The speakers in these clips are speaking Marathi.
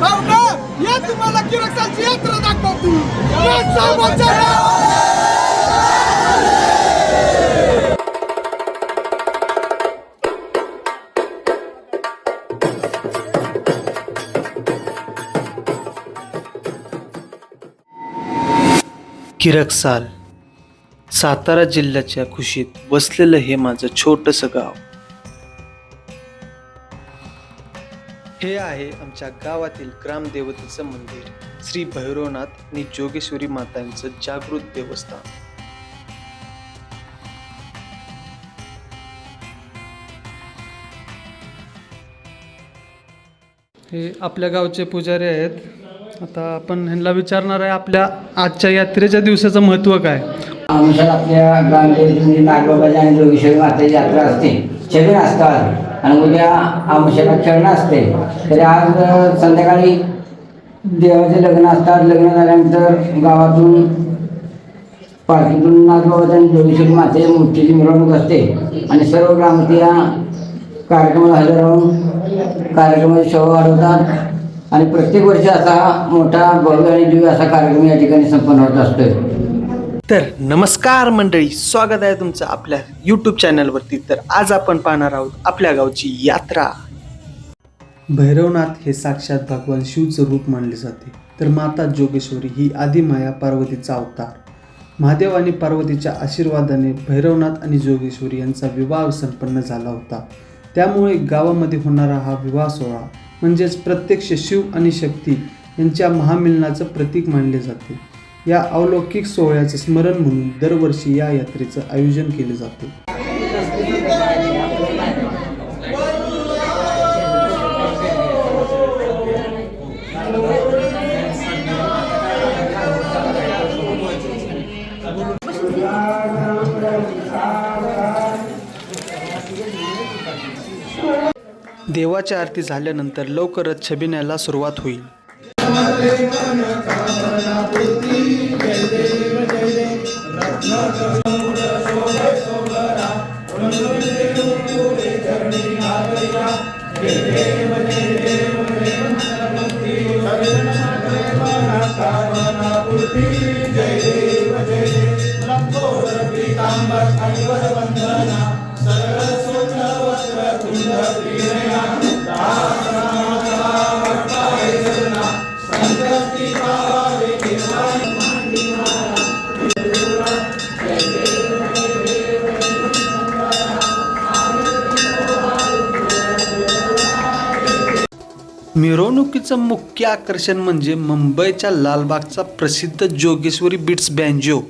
भावना या तुम्हाला किरकसालची यात्रा दाखवतो. किरकसाल सातारा जिल्ह्याच्या कुशीत वसलेलं हे माझं छोटंसं गाव. हे आहे आमच्या गावातील ग्रामदेवतेचं मंदिर, श्री भैरवनाथ आणि जोगेश्वरी मातांचं जागृत देवस्थान. हे आपल्या गावचे पुजारी आहेत. आता आपण ह्यांना विचारणार आहे आपल्या आजच्या यात्रेच्या दिवसाचं महत्त्व काय. आमच्यात आपल्या ग्रामदेवतेची नागबाबाची आणि जोगेश्वरी मातेची यात्रा असते, छबिन असतात आणि उद्या आमच्याला खेळणं असते. तरी आज संध्याकाळी देवाचे लग्न असतात. लग्न झाल्यानंतर गावातून पालखीतून नागबाबाची आणि जोगेश्वरी मातेच्या मूर्तीची मिरवणूक असते आणि सर्व ग्रामस्थ कार्यक्रमाला हजर राहून कार्यक्रमाची शोभा वाढवतात आणि प्रत्येक वर्षी असा मोठा भव्य आणि दिव्य असा कार्यक्रम या ठिकाणी संपन्न होत असतोय. तर नमस्कार मंडळी, स्वागत आहे तुमचं आपल्या यूट्यूब चॅनलवरती. तर आज आपण पाहणार आहोत आपल्या गावची यात्रा. भैरवनाथ हे साक्षात भगवान शिवचं रूप मानले जाते, तर माता जोगेश्वरी ही आदिमाया पार्वतीचा अवतार. महादेव आणि पार्वतीच्या आशीर्वादाने भैरवनाथ आणि जोगेश्वरी यांचा विवाह संपन्न झाला होता. त्यामुळे गावामध्ये होणारा हा विवाह सोहळा म्हणजेच प्रत्यक्ष शिव आणि शक्ती यांच्या महामिलनाचं प्रतीक मानले जाते. या अलौकिक सोहळ्याचं स्मरण म्हणून दरवर्षी या यात्रेचं आयोजन केले जाते. देवाच्या आरती झाल्यानंतर लवकरच छबिन्याला सुरुवात होईल. मिरवणुकीचं मुख्य आकर्षण म्हणजे मुंबईच्या लालबागचा प्रसिद्ध जोगेश्वरी बीट्स बँजो.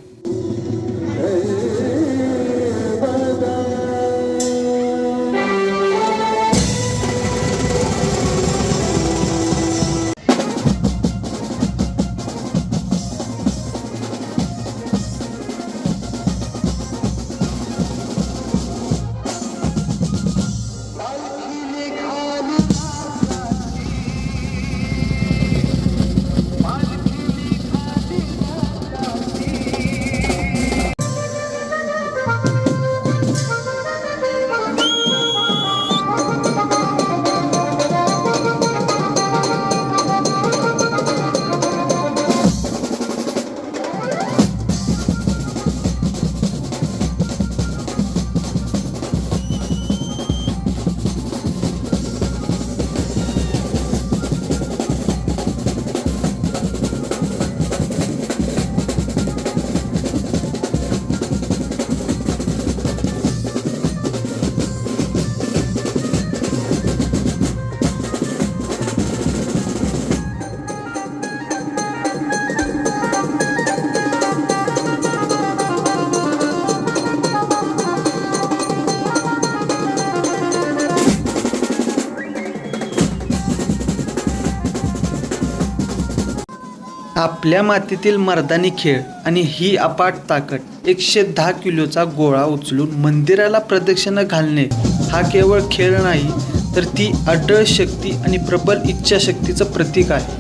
आपल्या मातीतील मर्दानी खेळ आणि ही अफाट ताकद, 110 किलोचा गोळा उचलून मंदिराला प्रदक्षिणा घालणे हा केवळ खेळ नाही, तर ती अढळ शक्ती आणि प्रबल इच्छाशक्तीचं प्रतीक आहे.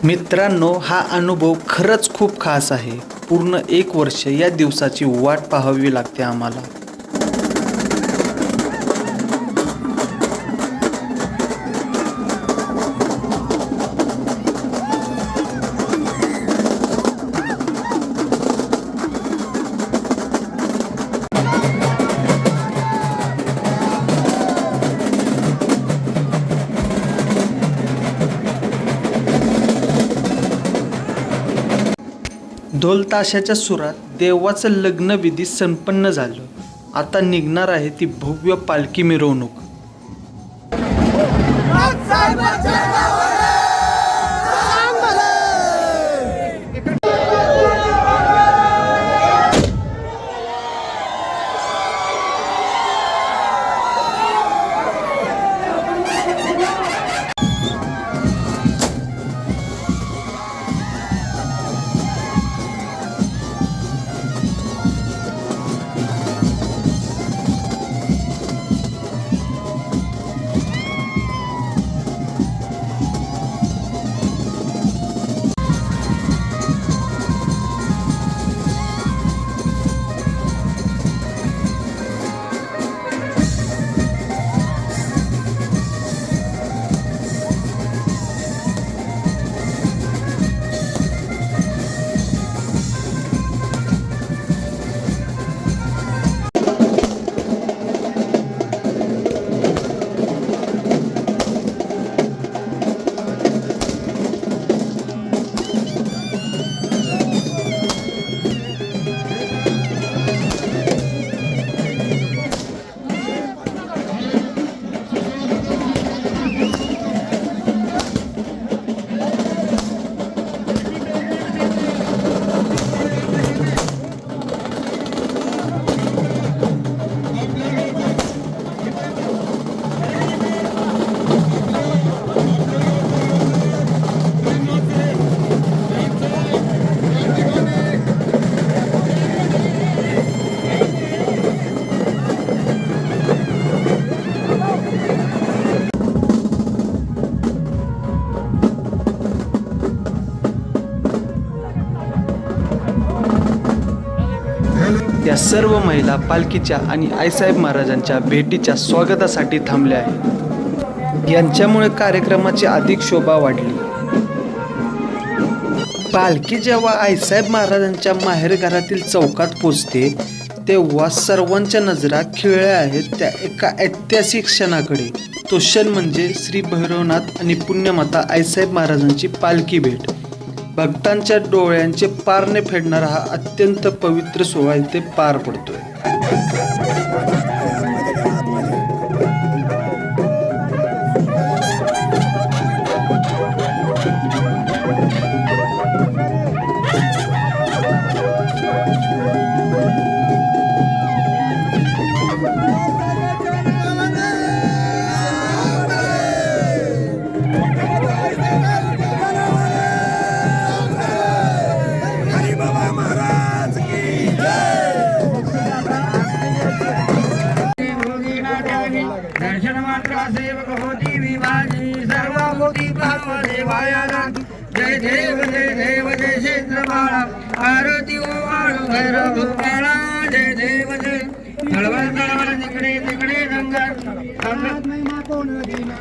मित्रांनो, हा अनुभव खरंच खूप खास आहे. पूर्ण 1 वर्ष या दिवसाची वाट पाहावी लागते आम्हाला. ढोल ताशाच्या सुरात देवाचं लग्नविधी संपन्न झालं. आता निघणार आहे ती भव्य पालखी मिरवणूक. त्या सर्व महिला पालखीच्या आणि आईसाहेब महाराजांच्या भेटीच्या स्वागतासाठी थांबल्या आहेत. यांच्यामुळे कार्यक्रमाची अधिक शोभा वाढली. पालखी जेव्हा आईसाहेब महाराजांच्या माहेरघरातील चौकात पोचते तेव्हा सर्वांच्या नजरा खिळल्या आहेत त्या एका ऐतिहासिक क्षणाकडे. तो क्षण म्हणजे श्री भैरवनाथ आणि पुण्यमाता आईसाहेब महाराजांची पालखी भेट. भक्तांच्या डोळ्यांचे पारणे फेडणारा हा अत्यंत पवित्र सोहळा इथे पार पडतोय. दर्शन मात्र सेवक होती विभाजी सर्व मोठी देवायाला जय देव जय क्षेत्र बाळा आरती ओवाळू भैरव भूपाळा जय देव जय तळवळ तिकडे तिकडे रंगात महिमा कोण दिना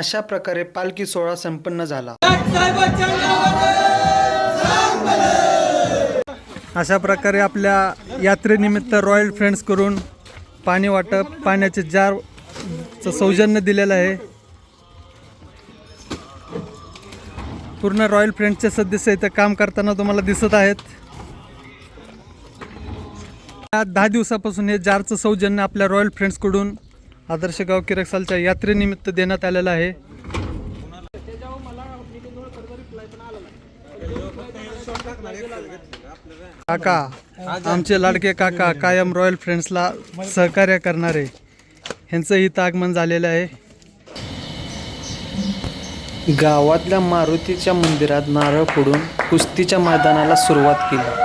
अशा प्रकारे पालखी सोहळा संपन्न झाला. अशा प्रकारे आपल्या यात्रेनिमित्त रॉयल फ्रेंड्स करून पाणी वाटप, पाण्याचे जारचं सौजन्य दिलेलं आहे. पूर्ण रॉयल फ्रेंड्सचे सदस्य इथं काम करताना तुम्हाला दिसत आहेत. 10 दिवसापासून हे जारचं सौजन्य आपल्या रॉयल फ्रेंड्सकडून आदर्श गाव किरकसालच्या यात्रेनिमित्त देण्यात आलेलं आहे. काका, आमचे लाडके काका कायम रॉयल फ्रेंड्सला सहकार्य करणारे, ह्यांचं इथं आगमन झालेलं आहे. गावातल्या मारुतीच्या मंदिरात नारळ फोडून कुस्तीच्या मैदानाला सुरुवात केली.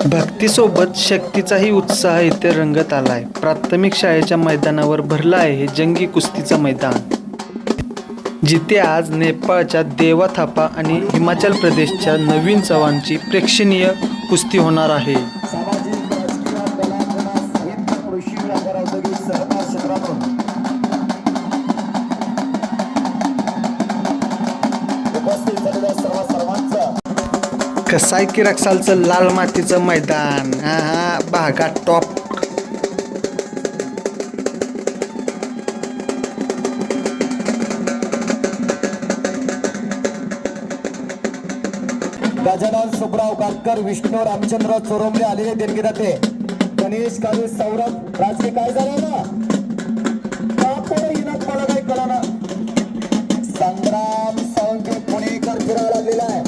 भक्तीसोबत शक्तीचाही उत्साह इथे रंगत आलाय. प्राथमिक शाळेच्या मैदानावर भरलं आहे हे जंगी कुस्तीचं मैदान, जिथे आज नेपाळच्या देवा थापा आणि हिमाचल प्रदेशच्या नवीन चव्हाणची प्रेक्षणीय कुस्ती होणार आहे. कसाय किरकसालचं लाल मातीचं मैदान, हा भागा टॉप. गजानन सुब्राव काटकर, विष्णू रामचंद्र चोरमले आलेले देणगीदाते. गणेश काळे, सौरभ राजके. काय झालं ना मला काही कळा ना. संग्राम सावंत पुणेकर फिरायला लागलेला आहे.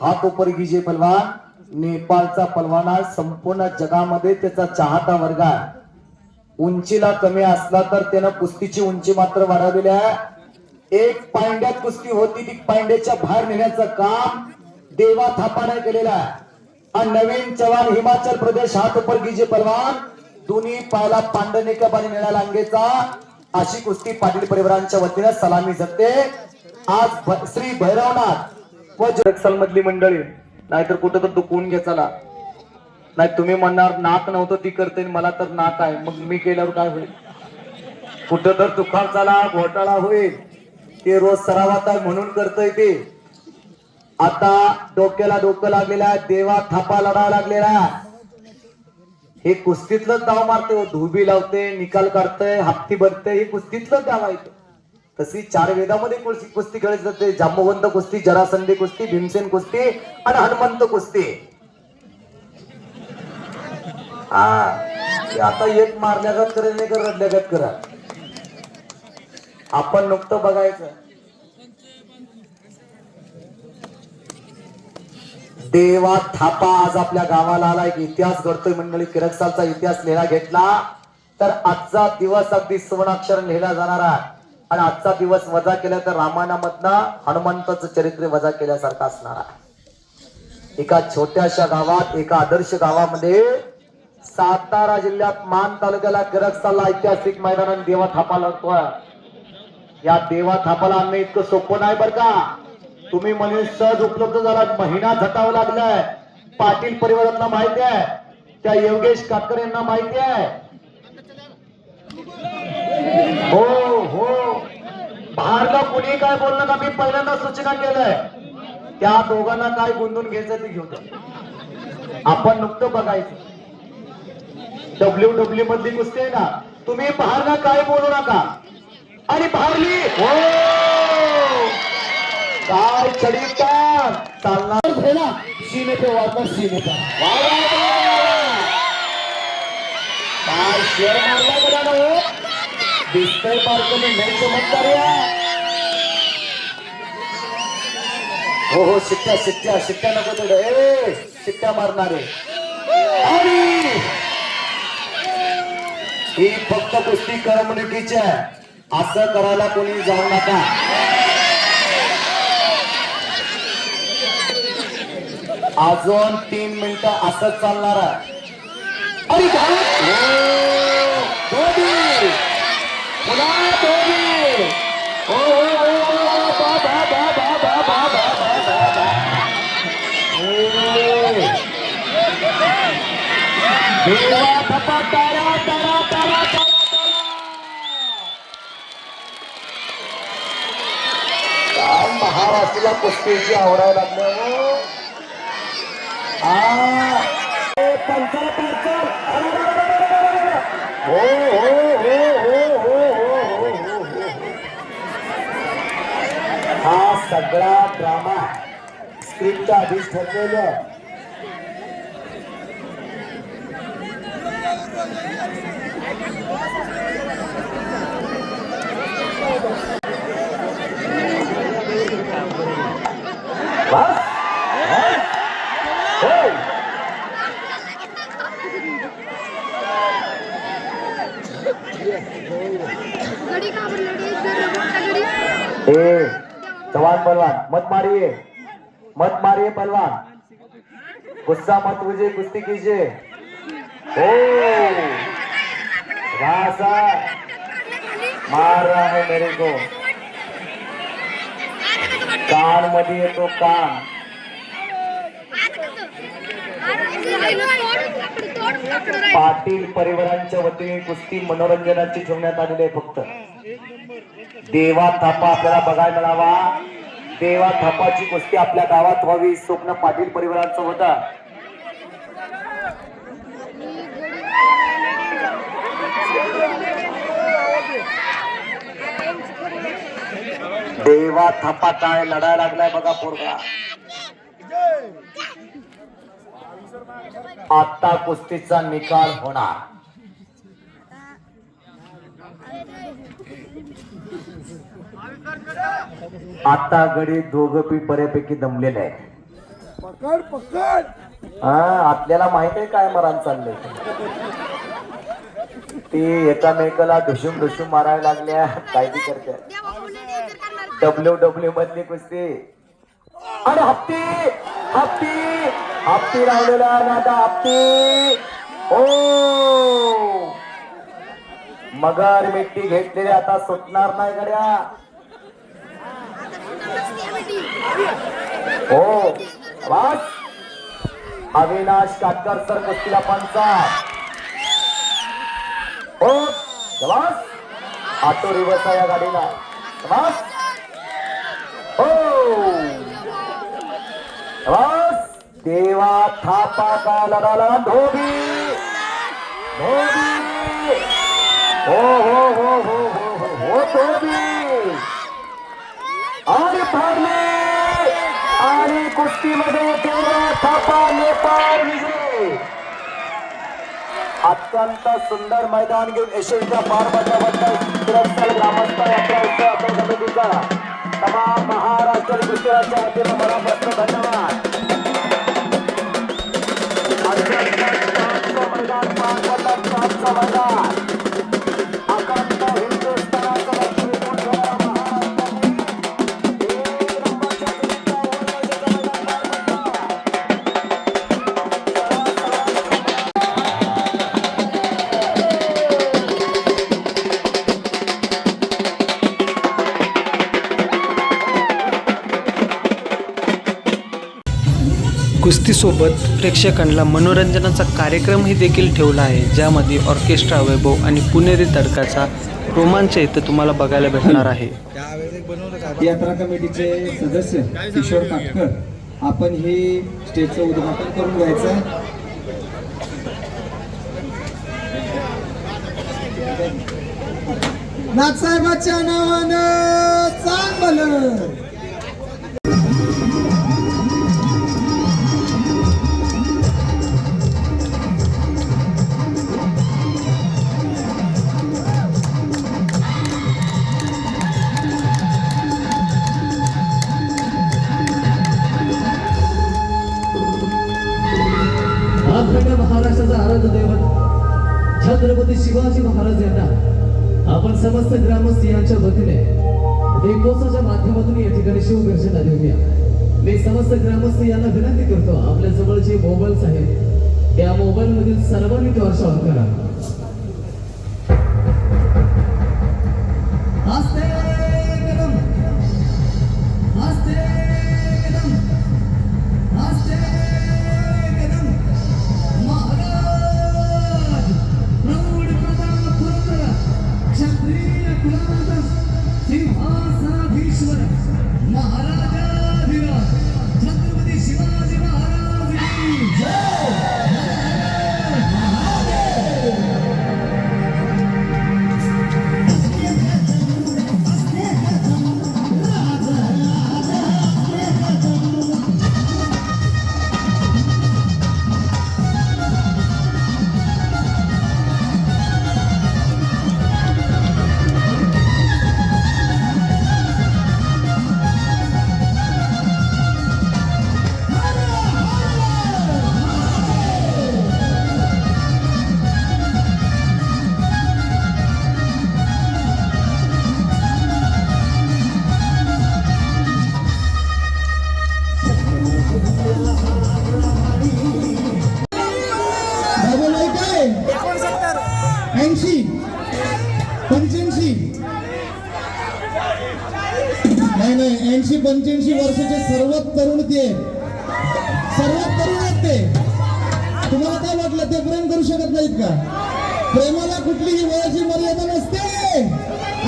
हातोपरगीजे पलवान नेपाळचा पलवान आहे. संपूर्ण जगामध्ये त्याचा चाहता वर्ग आहे. उंचीला कमी असला तर त्यानं कुस्तीची उंची मात्र वाढवलेली आहे. एक पांड्यात कुस्ती होती, ती पांड्याच्या बाहेर नेण्याचं काम देवा थापाने केलेलं आहे. आणि नवीन चव्हाण हिमाचल प्रदेश हातोपरगीजे पलवान दोन्ही पायाला पांडनिका आणि निळ्या लांगेचा अशी कुस्ती पाटील परिवारांच्या वतीने सलामी जगते. आज श्री भैरवनाथ व जगसाल मधली मंडळी, नाहीतर कुठं तर दुखवून घ्यायचा नाही. तुम्ही म्हणणार नाक नव्हतं ती करते, मला तर नाक आहे, मग मी केल्यावर काय होईल? कुठं तर दुखाव चाला, घोटाळा होईल. ते रोज सरावात आहे म्हणून करतोय ते. आता डोक्याला डोकं लागलेलं आहे. देवा थापा लढा लागलेला आहे. हे कुस्तीतलंच डाव मारते, धुबी लावते, निकाल काढतंय, हत्ती भरते. हे कुस्तीतलं डाव आहे. तशी 4 वेदामध्ये कुस्ती खेळली जाते. जांबवंत कुस्ती, जरासंधी कुस्ती, भीमसेन कुस्ती आणि हनुमंत कुस्ती. आता एक मारल्यागत करेल, नाही कर रडल्यागत करा. आपण नुकतं बघायचं. देवा थापा आज आपल्या गावाला आला. एक इतिहास घडतोय मंडळी. किरकसालचा इतिहास लिहिला घेतला तर आजचा दिवस अगदी सुवर्णाक्षर लिहिला जाणार आहे. आणि आजचा दिवस वजा केला तर रामायणामधनं हनुमंताचं चरित्र वजा केल्यासारखं असणार आहे. एका छोट्याशा गावात, एका आदर्श गावामध्ये सातारा जिल्ह्यात मान तालुक्याला किरकसालला ऐतिहासिक मैदानात देवा थापा लढतोय. या देवा थापाला आणणं इतकं सोपं नाही बरं का. तुम्ही म्हणजे सहज उपलब्ध झाला. महिना झटावं लागलाय. पाटील परिवारांना माहिती आहे, त्या योगेश काटकर यांना माहिती आहे. हो हो, बाहेरला कुणी काय बोललं का मी पहिल्यांदा सूचना केलंय. त्या दोघांना काय गुंतून घ्यायचं ते घेऊन आपण नुकतं बघायचं. WWE मधली कुस्ती आहे ना, तुम्ही बाहेरला काय बोलू नका. आणि भारली हो काय चढीकार चालणार भेला सीने पे वाढणार सीने पे वा वा वा वा. काय शेअर मारला बघा ना हो दिसतंय बारकने नाही चमत्कार या हो हो शिट्ट्या शिट्ट्या शिट्ट्या नको तेवढं ए शिट्ट्या मारणारे आणि ही फक्त कुस्ती करमणुकीची आहे असं करायला कोणी जाऊ नका अजून 3 मिनिटं असंच चालणार आहे अरे धोबी पुन्हा धोबी हो हो हो बा बा बा बा बा बा बा बा बा देवा थपा तारा तारा तारा तारा काय महाराष्ट्राला कुस्तीची आवडायला लागल्या पंचर पंचर हो हो हो हो हो हो हो हो हा सगळा ड्रामा स्क्रिप्टच्या आधीच ठरलेलं बस जवान पहलवान मत मारिए पहलवान गुस्सा मत मुझे कुश्ती कीजिए ओ रासा मार रहा है मेरे को कान मध्ये येतो कान पाटील परिवारांच्या वतीने कुस्ती मनोरंजनाची ठेवण्यात आलेली आहे फक्त देवा थापा आपल्याला बघायला मिळावा देवा थापाची कुस्ती आपल्या गावात व्हावी स्वप्न पाटील परिवारांचं होतं देवा थापा काय लढायला लागलाय बघा पोरगा आता कुस्तीचा निकाल होणार आता गडी दोघं पी बऱ्यापैकी दमलेले आहेत पकड पकड हा आपल्याला माहित आहे काय मरण चाललंय ते एकामेकाला ढुसूम मारायला लागल्या काय बी करत्या WWE मधली कुस्ती आणि हप्ती हप्ती हप्ती राहिलेला आता हप्ती ओ मगर मिट्टी घेतलेली आता सुटणार नाही गड्या हो बस अविनाश काटकर सर कुस्तीला पंचा हो बस ऑटो रिवर्स आहे या गाडीला बस हो बस देवा थापा का लढाला धोबी धोबी हो हो हो हो हो हो हो धोबी आणि भागले आणि कुस्तीमध्ये देवा थापा नेपाळ विजय अत्यंत सुंदर मैदान घेऊन यशस्वीच्या पारपत्राबद्दल सुरक्षाल ग्रामस्थ यात्रा उत्सव समितीचा तमाम महाराष्ट्र कुस्तीच्या वतीने मनापासून धन्यवाद मैदान पारपत्र मैदान अखंड हिंदुस्थानाचं नेतृत्व करणारा महाराष्ट्राने एक नंबरच्या कुस्तीसोबत प्रेक्षकांना मनोरंजनाचा कार्यक्रमही देखील ठेवला आहे, ज्यामध्ये ऑर्केस्ट्रा वैभव आणि पुणेरी तडकाचा रोमांच इथं तुम्हाला बघायला भेटणार आहे. यात्रा कमिटीचे सदस्य किशोर काटकर आपण हे स्टेजचं उद्घाटन करून घ्यायचं. नाथसाहेबाच्या नावानं चांगलं. आपल्या महाराष्ट्राचा आराध्य दैवत छत्रपती शिवाजी महाराज यांना आपण समस्त ग्रामस्थ यांच्या वतीने दीपोत्सवाच्या माध्यमातून या ठिकाणी शिवदर्शना देऊया. मी समस्त ग्रामस्थ यांना विनंती करतो, आपल्या जवळ जे मोबाईल्स आहेत त्या मोबाईल मधील सर्वांनी टॉर्च ऑन करा. आस्ते कदम, आस्ते कदम, आस्ते कदम. महाराज प्रौढ प्रताप पुरंदर क्षत्रिय कुलांतस सिंहासनाधीश्वर महाराजाधिराज छत्रपती शिवाजी महाराज की जय. काय 80 85 नाही 80-85 वर्षाचे सर्वात तरुण ते सर्वात तरुण आहेत ते. तुम्हाला काय वाटलं ते प्रेम करू शकत नाहीत का? प्रेमाला कुठलीही वयाची मर्यादा नसते.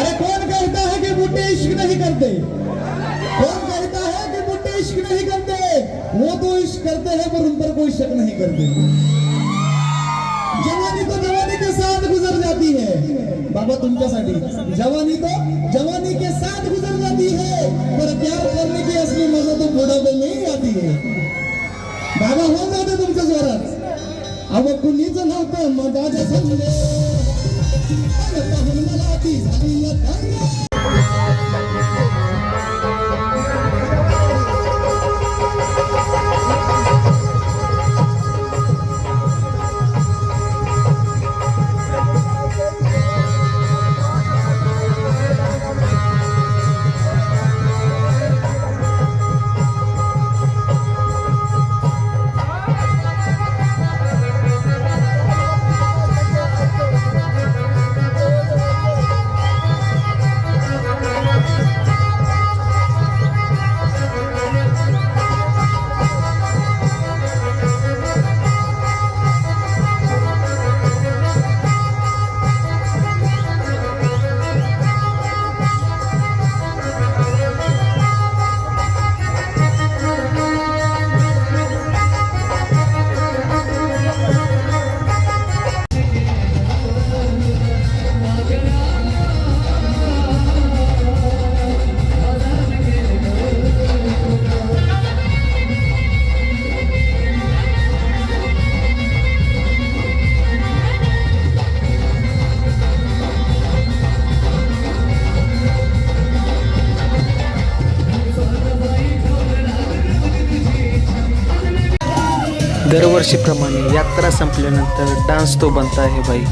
अरे कौन कहता है कि बुड्ढे इश्क नहीं करते? कौन कहता है कि बुड्ढे इश्क नहीं करते? वो तो इश्क करते हैं पर उन पर कोई शक नहीं करते. जवानी तो जवानी के साथ गुजर जाती है बाबा, तुमच्यासाठी जवानी तो जवानी के साथ गुजर जाती है, पर प्यार करने की असली मजा तो बुढ़ापे में ही आती है. बाबा हो जाते तुमच्या जोरात. अव कुणीच नव्हतं मजाच्या संगे मला ती झाली. दरवर्षीप्रमाणे यात्रा संपल्यानंतर डान्स तो बनता है भाई.